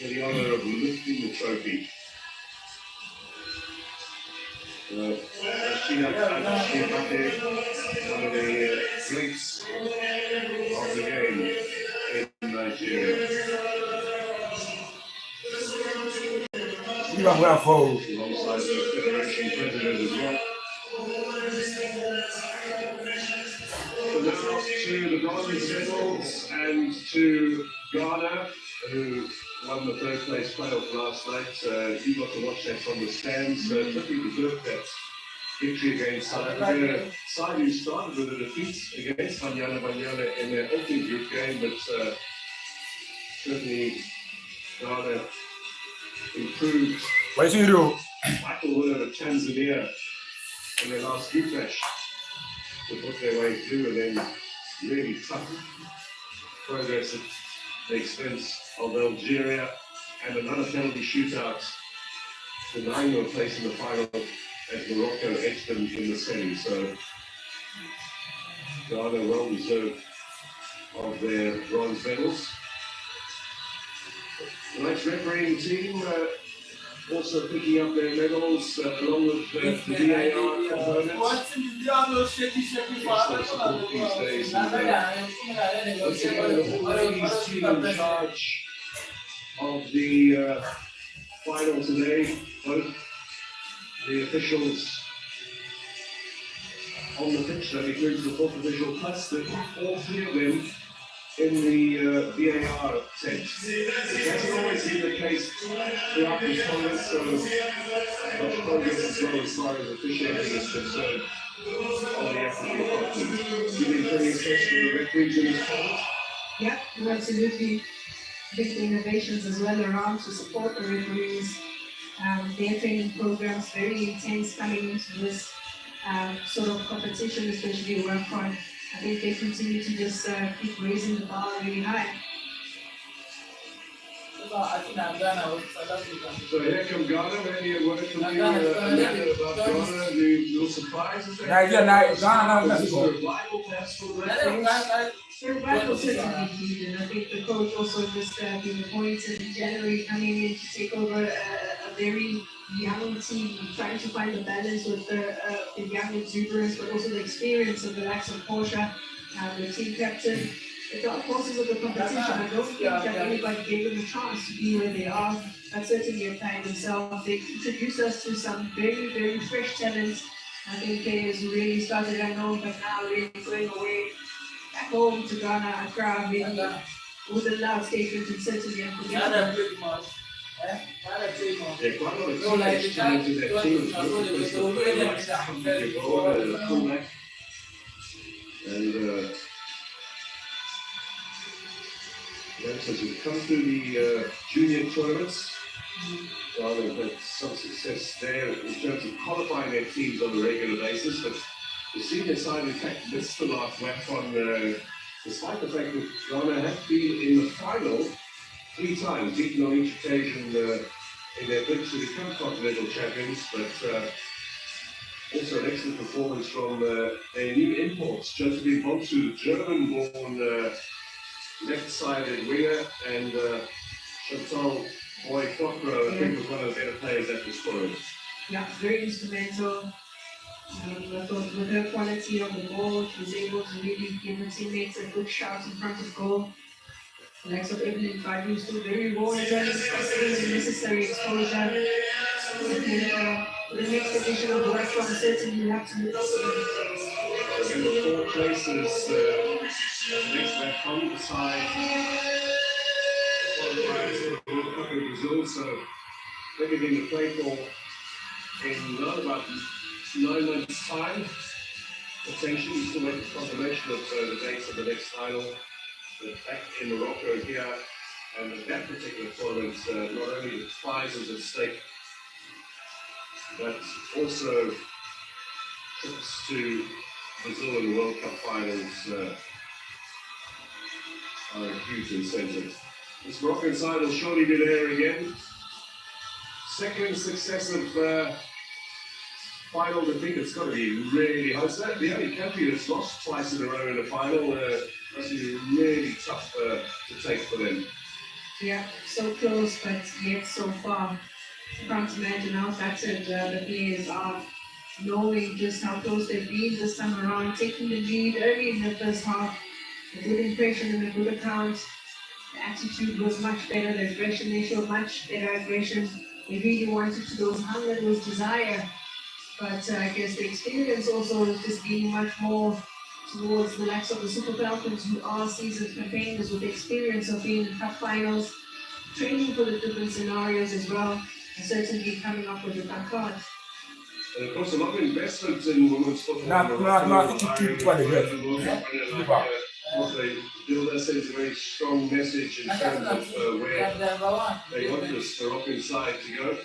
for the honour of lifting the trophy. She had one of the greats of the game in Nigeria. Alongside the Federation President as well. So now to the bronze medals and to Ghana, who won the third place playoff last night. You got to watch that from the stands. Totally deserved that victory against South Africa. Side who started with a defeat against Banyana in their opening group game, but certainly Ghana improved. Michael Wood of Tanzania in their last group match to put their way through, and then really tough progress at the expense of Algeria and another penalty shootout, denying them a place in the final as Morocco edged them in the semi. So Ghana well deserved of their bronze medals. The next refereeing team also picking up their medals along with the VAR components. Support these days. Once again, the all-ladies team in charge of the final today. Both the officials on the pitch, that includes the fourth official, plus all three of them in the VAR tent. It hasn't always been the case throughout this tournament, so much progress as well as far as officiating is concerned on the African continent. You've been pretty impressed with the referees in this tournament? Yeah, absolutely. Big innovations as well around to support the referees. Their training programs very intense coming into this sort of competition, especially work on. I think they continue to just keep raising the bar really high. So here come Ghana, maybe a word from you about Ghana, the little surprises there? Survival certainly needed, and I think the coach also just been appointed in January, coming in to take over a very young team, trying to find the balance with the young exuberance, but also the experience of the likes of Portia, the team captain. The dark horses of the competition, I don't think that anybody gave them a chance to be where they are, but certainly applying themselves. They introduced us to some very, very fresh talents. I think players who really started at home, but now really going away back home to Ghana, Accra, really, with the loud stations and certainly unforgettable. Yeah, quite a lot of teenage talent in that team. And youngsters who've come through the junior tournaments. Well, they've had some success there in terms of qualifying their teams on a regular basis, but the senior side, in fact, missed the last WAFCON, despite the fact that Ghana have been in the final 3 times, beaten on each occasion in their bid to become continental champions, but also an excellent performance from their new imports, Josephine Bonsu, German-born left-sided winger, and Chantal Boy-Fokro, I think was one of the better players at this tournament. Yeah, very instrumental. I thought with her quality on the ball, she was able to really give her teammates a good shot in front of goal. The likes of Evelyn Fadu still very raw in terms of necessary exposure. I think the next edition of the WAFCON certainly have to move up. In the 4 places, next WAFCON beside the World Cup in Brazil, so everything to play for in about 9 months' time. Potentially, we still wait for confirmation of the dates of the next final. But back in Morocco here, and that particular tournament, not only the prizes at stake, but also trips to Brazil in the World Cup finals are a huge incentive. This Moroccan side will surely be there again. Second successive final defeat. It's got to be really hard. It's the only country that's lost twice in a row in a final. This is really tough to take for them. Yeah, so close, but yet so far. I can't imagine how battered the players are, knowing just how close they've been this time around, taking the lead early in the first half. A good impression and a good account. The attitude was much better, the aggression, they showed much better aggression. They really wanted to those hunger, those desire. But I guess the experience also is just being much more towards the likes of the Super Falcons, who are seasoned campaigners with the experience of being in cup finals, training for the different scenarios as well, and certainly coming up with a back card. And of course, a lot of investment in women's football. I think you keep one again. That sends a very strong message in terms of where they want this Moroccan side to go.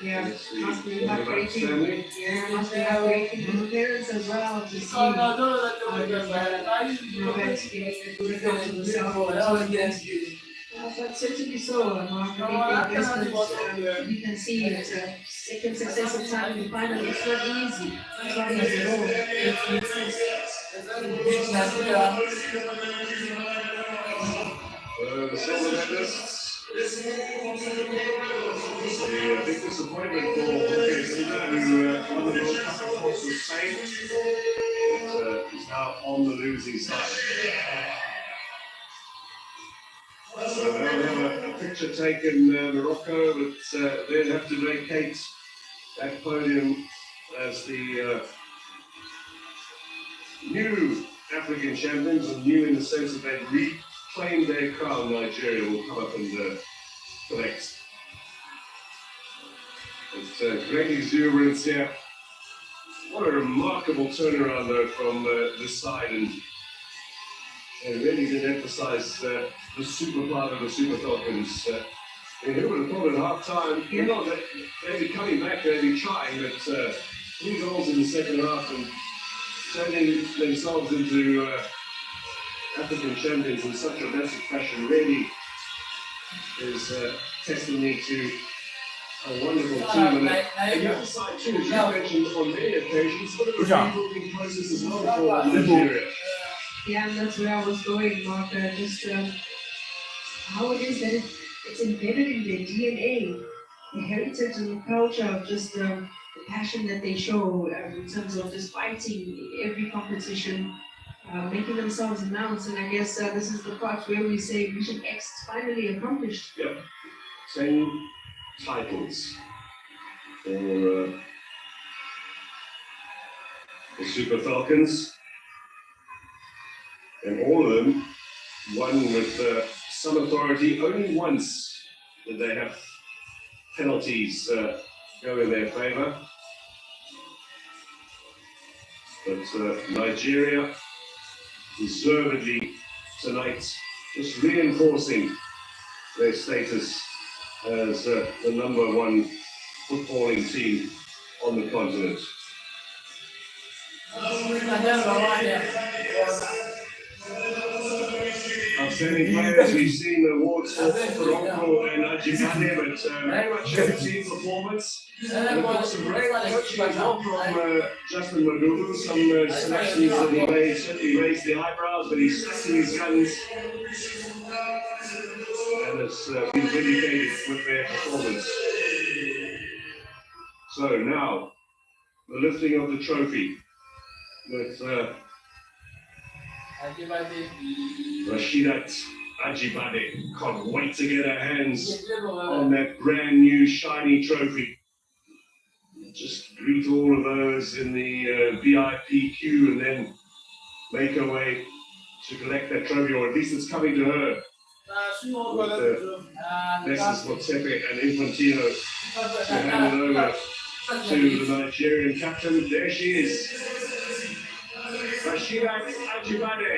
Yeah, must be heartbreaking. Yeah, must be heartbreaking for the parents as well to see Robert getting a good account of himself. But certainly so, Mark. I think the investment, you can see it. Second successive time in the final, it's not easy. It's not easy at all. The silver medalists. A big disappointment for Jorge Sina, who won the World Cup, of course, with Spain, but is now on the losing side. So they'll have a picture taken Morocco, but they'll have to vacate that podium as the new African champions, and new in the sense that they've reclaimed their crown. Nigeria will come up and collect. It's great exuberance here. What a remarkable turnaround though from this side, and really did emphasise the super part of the Super Falcons. And who would have thought at half time, you know, that they'd be coming back, they'd be trying, but 3 goals in the second half and turning themselves into African champions in such a massive fashion really is testimony to a wonderful team. And the other side too, as you mentioned on many occasions, sort of a rebuilding process as well for Nigeria. Yeah, and that's where I was going, Mark. Just how it is that it's embedded in their DNA, the heritage and the culture of just the passion that they show in terms of just fighting in every competition, making themselves announced. And I guess this is the part where we say Mission X finally accomplished. Yep. 10 titles for the Super Falcons, and all of them won with some authority. Only once did they have penalties go in their favour. But Nigeria deservedly tonight just reinforcing their status as the #1 footballing team on the continent. Outstanding players, we've seen the awards for Morocco and Ajibade, but very much a team performance. And of course, some great coaching as well from Justin Magulu. Some selections that he made certainly raised the eyebrows, but he's sticking his guns and has been vindicated with their performance. So now, the lifting of the trophy with Rashidat Ajibade. Can't wait to get her hands on that brand new shiny trophy. Just greet all of those in the VIP queue and then make her way to collect that trophy, or at least it's coming to her. With Messrs. Motsepe and Infantino to hand it over to the Nigerian captain. There she is. Rashidat Ajibade.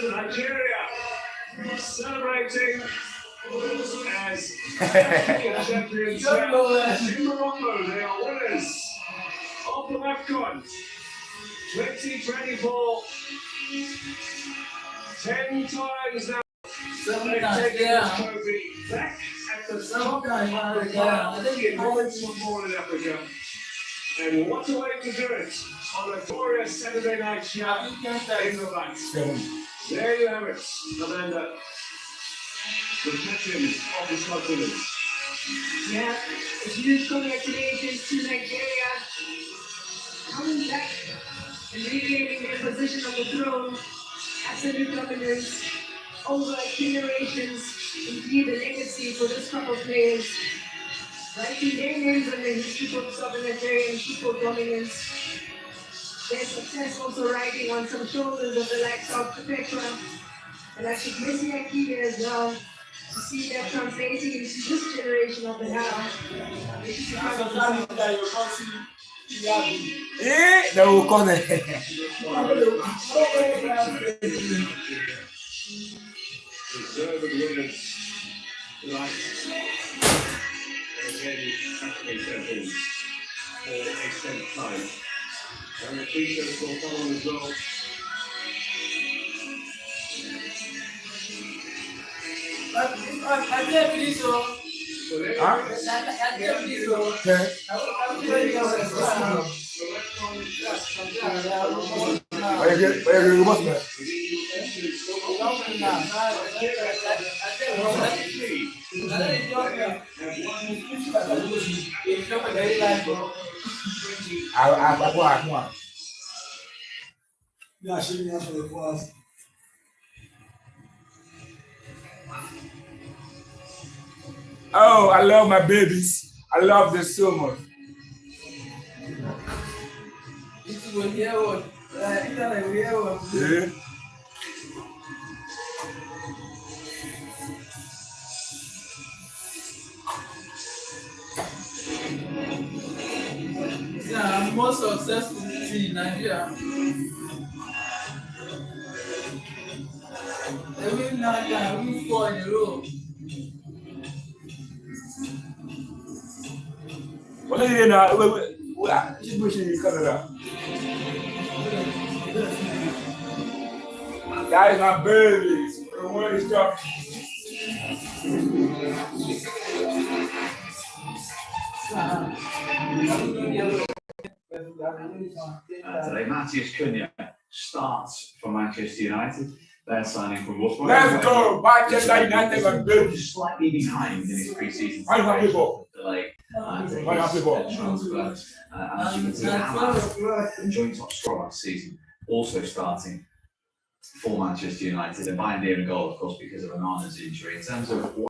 Nigeria celebrating as African champions in Morocco. They are winners of the AFCON 2024. 10 times now they've taken this trophy back at the top of the in women's football in Africa. And what a way to do it! on a glorious Saturday night shout in the lights. There you have it, Amanda. The captain of his continent. Yeah, a huge congratulations to Nigeria coming back and regaining their position on the throne. Absolute dominance over generations. Indeed, the legacy for this couple of players. Writing their names on the history books of the Nigerian football dominance. Their success also riding on some shoulders of the likes of Petra and actually Messi Akide as well. To see that translating into this generation of the now. They will call it. Deserved winners tonight. And again, African champions for extended time. And the t-shirts will come on as well. I can't believe so. So there you Huh? go. I can't believe so. Okay. Where you must be. I want. Yeah, she me for the class. Oh, I love my babies. I love them so much. Yeah. I'm more successful in Nigeria. They win 9 times, win 4 in a row. What are you doing now? She's pushing you, Canada. That is my babies. Where is your Today, Matthias Cunha starts for Manchester United. They're signing from Wolfsburg. Let's go, Manchester United and babies. Slightly behind in his pre-season. Why you have people? Delay. Why you have people? As you can see, Hamas, joint top scorer last season, also starting for Manchester United and by near a goal, of course, because of Onana's injury. In terms of